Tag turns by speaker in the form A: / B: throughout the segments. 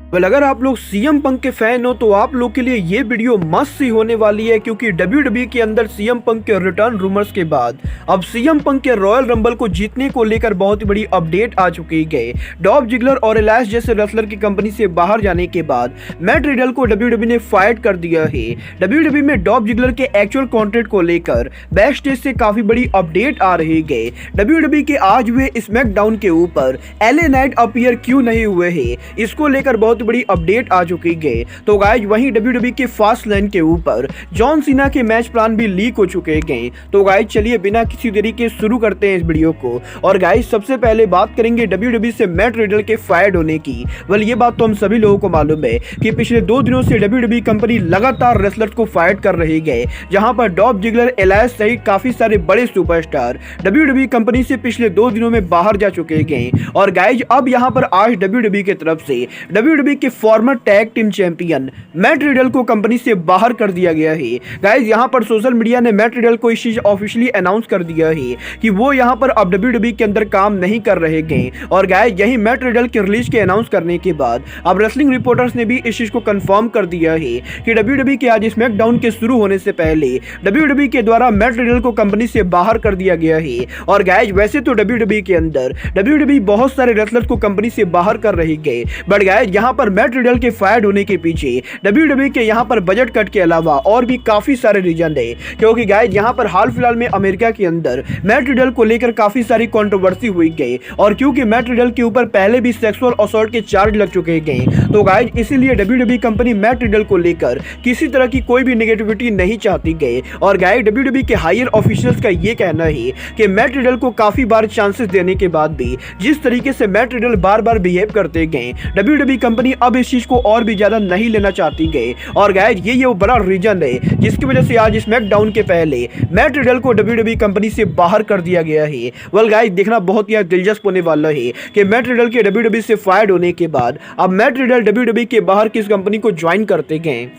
A: अगर आप लोग सीएम पंक के फैन हो तो आप लोग के लिए ये वीडियो मस्त सी होने वाली है, क्योंकि डब्ल्यूडब्ल्यूई के अंदर सीएम पंक के रिटर्न रूमर्स के बाद अब सीएम पंक के रॉयल रंबल को जीतने को लेकर बहुत ही बड़ी अपडेट आ चुकी है। डॉल्फ जिगलर और एलायस जैसे रेसलर की कंपनी से बाहर जाने के बाद मैट रिडल को डब्ल्यूडब्ल्यूई ने फाइट कर दिया है। डब्ल्यूडब्ल्यूई में डॉल्फ जिगलर के एक्चुअल कॉन्ट्रैक्ट को लेकर बैक स्टेज से काफी बड़ी अपडेट आ रही है। डब्ल्यूडब्ल्यूई के आज हुए स्मैकडाउन के ऊपर एलए नाइट अपीयर क्यों नहीं हुए हैं, इसको लेकर बहुत बड़ी अपडेट आ चुकी है। तो गाइज वहीं डब्ल्यूडब्ल्यूई के फास्ट लाइन के ऊपर जॉन सीना के मैच प्लान भी लीक हो चुके हैं। तो गाइज चलिए बिना किसी देरी के शुरू करते हैं इस वीडियो को। और गाइज सबसे पहले बात करेंगे डब्ल्यूडब्ल्यूई से मैट रिडल के फायर्ड होने की। वेल ये बात तो हम सभी लोगों को मालूम है कि पिछले 2 दिनों से डब्ल्यूडब्ल्यूई कंपनी लगातार रेसलर्स को फाइट कर रही है, जहां पर डॉल्फ जिगलर, एलायस सहित काफी सारे बड़े सुपरस्टार डब्ल्यूडब्ल्यूई कंपनी से पिछले 2 दिनों में बाहर जा चुके हैं। और गाइज अब यहां पर आज डब्ल्यूडब्ल्यूई की तरफ से डब्ल्यूडब्ल्यूई के farmer tag team champion Matt Riddle को कंपनी से बाहर कर दिया गया है। गाइस यहां पर सोशल मीडिया ने मैट रिडल को इस चीज ऑफिशियली अनाउंस कर दिया है कि वो यहां पर अब डब्ल्यूडब्ल्यूई के अंदर काम नहीं कर रहे हैं। और गाइस यही मैट रिडल के रिलीज के अनाउंस करने के बाद अब रेसलिंग रिपोर्टर्स ने भी इस चीज को कंफर्म कर दिया है कि डब्ल्यूडब्ल्यूई के आज स्मैकडाउन के शुरू होने से पहले डब्ल्यूडब्ल्यूई के द्वारा मैट रिडल को कंपनी से बाहर कर दिया गया है। और गाइस वैसे तो डब्ल्यूडब्ल्यूई के अंदर डब्ल्यूडब्ल्यूई बहुत सारे रेसलर्स को कंपनी से बाहर कर रही है, बट गाइस यहां पर मैट रिडल के फायर्ड होने के पीछे डब्ल्यूडब्ल्यूई के यहां पर बजट कट के अलावा और भी काफी सारे रीजन है। क्योंकि गाइस यहां पर हाल फिलहाल में अमेरिका के अंदर मैट रिडल को लेकर काफी सारी कंट्रोवर्सी हुई गई, और क्योंकि मैट रिडल के ऊपर पहले भी सेक्सुअल असॉल्ट के चार्ज लग चुके हैं, तो गाइस इसीलिए डब्ल्यूडब्ल्यूई कंपनी मैट रिडल को लेकर किसी तरह की कोई भी नेगेटिविटी नहीं चाहती गई। और गाइस डब्ल्यूडब्ल्यूई के हायर ऑफिशियल्स का यह कहना है कि मैट रिडल को काफी बार चांसेस देने के बाद भी जिस तरीके से मैट रिडल बार बार बिहेव करते गए, डब्ल्यूडब्ल्यूई कंपनी अब इस चीज को और भी ज्यादा नहीं लेना चाहती गए। और गाइस ये वो बड़ा रीजन है जिसकी वजह से आज स्मैकडाउन के पहले मैट रिडल को डब्ल्यूडब्ल्यूई कंपनी से बाहर कर दिया गया है। वेल गाइस देखना बहुत ही दिलचस्प होने वाला है कि मैट रिडल के डब्ल्यूडब्ल्यूई से फायर्ड होने के बाद अब मैट रिडल डब्ल्यूडब्ल्यूई के बाहर किस कंपनी को ज्वाइन करते गए।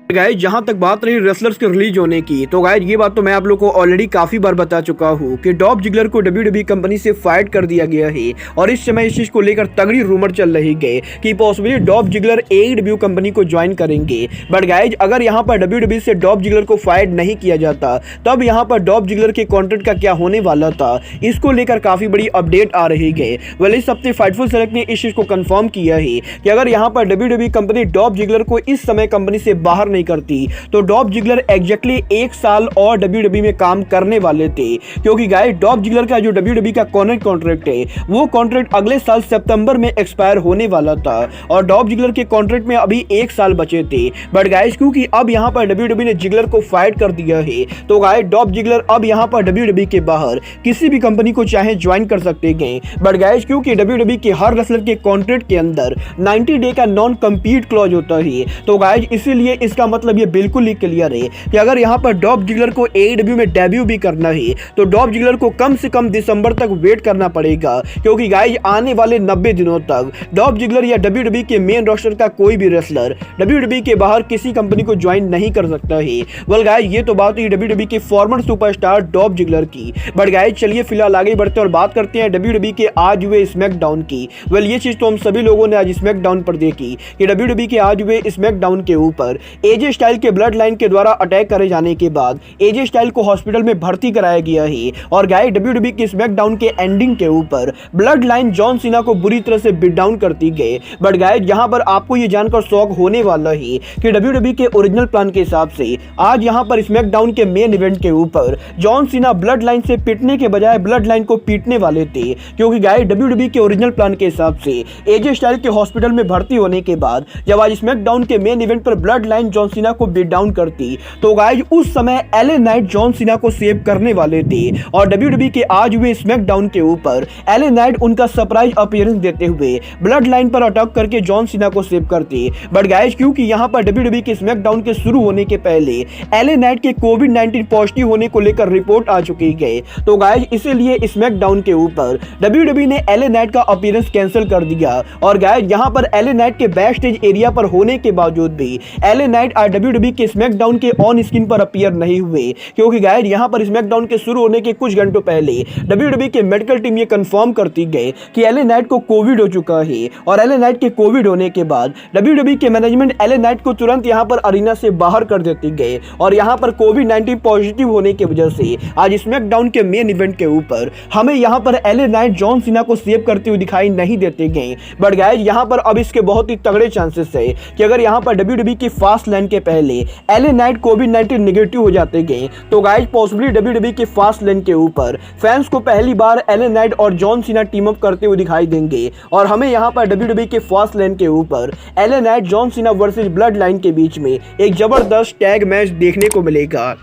A: गाइस जहां तक बात रही रेसलर्स के रिलीज होने की, तो गाइस ये बात तो मैं आप लोगों को ऑलरेडी काफी बार बता चुका हूं कि डॉल्फ जिगलर को डब्ल्यूडब्ल्यूई कंपनी से फाइट कर दिया गया है। और इस समय इस चीज को लेकर तगड़ी रूमर चल रही है कि पॉसिबली डॉल्फ जिगलर एडब्ल्यू कंपनी को ज्वाइन करेंगे। बट गाइस अगर यहां पर डब्ल्यूडब्ल्यूई से डॉल्फ जिगलर को फाइट नहीं किया जाता, तब यहां पर डॉल्फ जिगलर के कॉन्ट्रैक्ट का क्या होने वाला था, इसको लेकर काफी बड़ी अपडेट आ रही है। वेल इस हफ्ते फाइटफुल सेलेक्ट ने इस चीज को कंफर्म किया है कि अगर यहां पर डब्ल्यूडब्ल्यूई कंपनी डॉल्फ जिगलर को इस समय कंपनी से बाहर नहीं करती, तो डॉल्फ जिगलर एग्जैक्टली 1 साल और डब्ल्यूडब्ल्यूई में काम करने वाले थे। क्योंकि गाइस डॉल्फ जिगलर का जो डब्ल्यूडब्ल्यूई का कॉन्ट्रैक्ट है, वो कॉन्ट्रैक्ट अगले साल सितंबर में एक्सपायर होने वाला था, और डॉल्फ जिगलर के कॉन्ट्रैक्ट में अभी 1 साल बचे थे। बट गाइस क्योंकि अब यहां पर डब्ल्यूडब्ल्यूई ने जिगलर को फाइट कर दिया है, तो गाइस डॉल्फ जिगलर अब यहां पर डब्ल्यूडब्ल्यूई के बाहर किसी भी कंपनी को चाहे ज्वाइन कर सकते हैं। बट गाइस क्योंकि डब्ल्यूडब्ल्यूई के हर रेसलर के कॉन्ट्रैक्ट के अंदर 90 डे का नॉन कम्पीट क्लॉज होता है, तो गाइस इसीलिए इसका मतलब ये बिल्कुल ही क्लियर है कि अगर यहां पर डॉल्फ जिगलर को एडब्ल्यू में डेब्यू भी करना है, तो डॉल्फ जिगलर को कम से कम दिसंबर तक वेट करना पड़ेगा। क्योंकि गाइस आने वाले 90 दिनों तक डॉल्फ जिगलर या डब्ल्यूडब्ल्यूई के मेन रोस्टर का कोई भी रेसलर डब्ल्यूडब्ल्यूई के बाहर किसी कंपनी को ज्वाइन नहीं कर सकता है। वेल गाइस ये तो बात हुई डब्ल्यूडब्ल्यूई के फॉर्मर सुपरस्टार डॉल्फ जिगलर की। बट गाइस चलिए फिलहाल आगे बढ़ते हैं और बात करते हैं डब्ल्यूडब्ल्यूई के आज हुए स्मैकडाउन की। वेल ये चीज तो हम सभी लोगों ने आज स्मैकडाउन पर देखी कि डब्ल्यूडब्ल्यूई के आज हुए स्मैकडाउन के ऊपर एजे स्टाइल के ब्लड लाइन के द्वारा अटैक करे जाने के बाद एजे स्टाइल को हॉस्पिटल में भर्ती कराया गया है। और गाइस डब्ल्यूडब्ल्यूई के स्मैकडाउन के एंडिंग के ऊपर ब्लड लाइन जॉन सीना को बुरी तरह से बीट डाउन करती गई। बट गाइस यहां पर आपको ये जानकर शॉक होने वाला है कि डब्ल्यूडब्ल्यूई के ओरिजिनल प्लान के हिसाब से आज यहां पर स्मैकडाउन के मेन इवेंट के ऊपर जॉन सीना ब्लड लाइन से पीटने के बजाय ब्लड लाइन को पीटने वाले थे। क्योंकि गाइस डब्ल्यूडब्ल्यूई के ओरिजिनल प्लान के हिसाब से एजे स्टाइल के हॉस्पिटल में भर्ती होने के बाद जब आज स्मैकडाउन के मेन इवेंट पर ब्लड लाइन जॉन सीना को बीट डाउन करती, तो गाइस उस समय एलए नाइट जॉन सीना को सेव करने वाले थे। और डब्ल्यूडब्ल्यूई के आज हुए स्मैकडाउन के ऊपर एलए नाइट उनका सरप्राइज अपीयरेंस देते हुए ब्लड लाइन पर अटैक करके जॉन सीना को सेव करते। बट गाइस क्योंकि यहां पर डब्ल्यूडब्ल्यूई के स्मैकडाउन के शुरू होने के पहले एलए नाइट के कोविड-19 पॉजिटिव होने को लेकर रिपोर्ट आ चुकी है, तो गाइस इसीलिए स्मैकडाउन के ऊपर डब्ल्यूडब्ल्यूई ने एलए नाइट का अपीयरेंस कैंसिल कर दिया। और गाइस यहां पर एलए नाइट के बैक स्टेज एरिया पर होने के बावजूद भी एलए नाइट नाइट आज WWE के स्मैकडाउन के ऑन स्क्रीन पर अपीयर नहीं हुए, क्योंकि गाइस यहां पर स्मैकडाउन के शुरू होने के कुछ घंटों पहले WWE के मेडिकल टीम ये कंफर्म करती गई कि LA नाइट को कोविड हो चुका है और LA नाइट के कोविड होने के बाद WWE के मैनेजमेंट LA नाइट को तुरंत यहां पर अरीना से बाहर कर देती गई और यहां पर कोविड-19 पॉजिटिव होने की वजह से आज स्मैकडाउन के मेन इवेंट के ऊपर हमें यहां पर LA नाइट जॉन सीना को सेव करते हुए दिखाई नहीं देते गए। बट गाइस यहां पर अब इसके बहुत ही तगड़े चांसेस है कि अगर यहां पर WWE की फास्ट लाइन के पहले LA नाइट कोविड-19 नेगेटिव हो जाते गए तो गाइस पॉसिबली WWE की फास्ट लाइन के ऊपर फैंस को पहली बार LA नाइट और जॉन सीना टीम अप करते हुए दिखाई देंगे और हमें यहां पर WWE के फास्ट लाइन के ऊपर LA night John Cena versus blood line के बीच में एक जबरदस्त टैग मैच देखने को मिलेगा।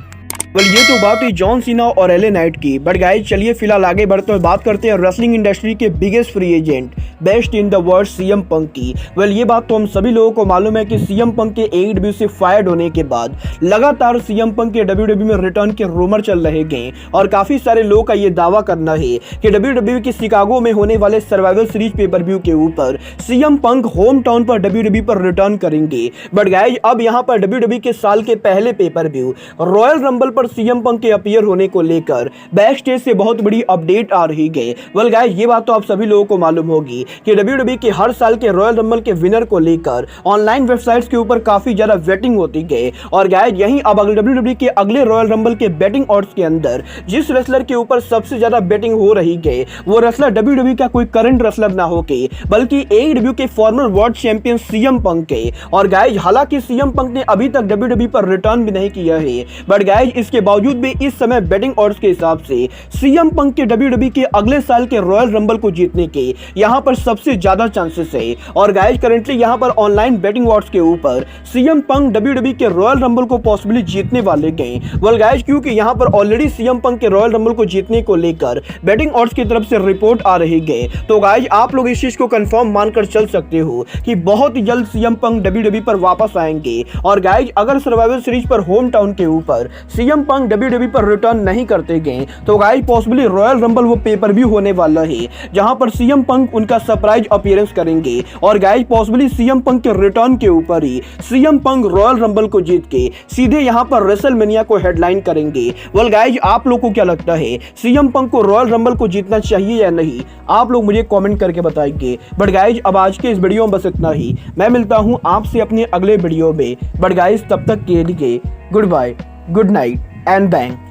A: ये तो बात हुई जॉन सीना और LA नाइट की। बट गाइस चलिए फिलहाल आगे बढ़ते हुए बात करते हैं रेसलिंग इंडस्ट्री के biggest free agent best in the world CM पंक की। ये बात तो हम सभी लोगों को मालूम है कि CM पंक के AEW से फायर्ड होने के बाद लगातार CM पंक के WWE में रिटर्न के रूमर चल रहे गए और काफी सारे लोगों का ये दावा करना है कि WWE की शिकागो में होने वाले सर्वाइवल सीरीज पेपर व्यू के ऊपर CM पंक होम टाउन पर WWE पर रिटर्न करेंगे। बट गाइस अब यहाँ पर WWE के साल के पहले पेपर व्यू रॉयल रंबल पर CM पंक के अपीयर होने को लेकर बैक स्टेज से बहुत बड़ी अपडेट आ रही है। गाइस ये बात तो आप सभी लोगों को मालूम होगी कि WWE के हर साल के रॉयल रंबल के विनर को लेकर ऑनलाइन वेबसाइट्स के ऊपर काफी ज्यादा वेटिंग होती है और गाइस यहीं अब WWE के अगले रॉयल रंबल के बेटिंग ऑड्स के अंदर जिस रेसलर के ऊपर सबसे ज्यादा बेटिंग हो रही है वो रेसलर WWE का कोई करंट रेसलर ना होके बल्कि AEW के फॉर्मर वर्ल्ड चैंपियन CM पंक है। और गाइस हालांकि CM पंक ने अभी तक WWE पर रिटर्न भी नहीं किया है, बट गाइस इसके बावजूद भी इस समय बेटिंग ऑड्स के हिसाब से CM पंक के WWE के अगले साल के रॉयल रंबल को जीतने के यहां पर सबसे ज्यादा चांसेस है। और गाइस करेंटली यहां पर ऑनलाइन बेटिंग ऑड्स के ऊपर CM पंक WWE के रॉयल रंबल को पॉसिबली जीतने वाले गए। गाइस क्योंकि यहां पर ऑलरेडी CM पंक के रॉयल रंबल को जीतने को लेकर बेटिंग ऑड्स की तरफ से रिपोर्ट आ रही है, तो गाइस आप लोग इस चीज को कंफर्म मानकर चल सकते हो कि बहुत ही जल्द CM पंक WWE पर वापस आएंगे। और गाइस अगर सर्वाइवल सीरीज पर होम टाउन के ऊपर CM पंक WWE पर रिटर्न नहीं करते गए तो गाइस पॉसिबली रॉयल रंबल वो पेपर व्यू होने वाला है जहां पर CM पंक उनका सरप्राइज अपीयरेंस करेंगे और गाइस पॉसिबली CM पंक के रिटर्न के ऊपर ही CM पंक रॉयल रंबल को जीत के सीधे यहां पर रेसलमेनिया को हेडलाइन करेंगे। गाइस आप लोग को क्या लगता है CM पंक को रॉयल रंबल को जीतना चाहिए या नहीं? आप लोग मुझे कमेंट करके बताएंगे। बट गाइस अब आज के इस वीडियो में बस इतना ही। मैं मिलता हूं आपसे अपने अगले वीडियो में। बट गाइस तब तक के लिए goodbye, good night and bang.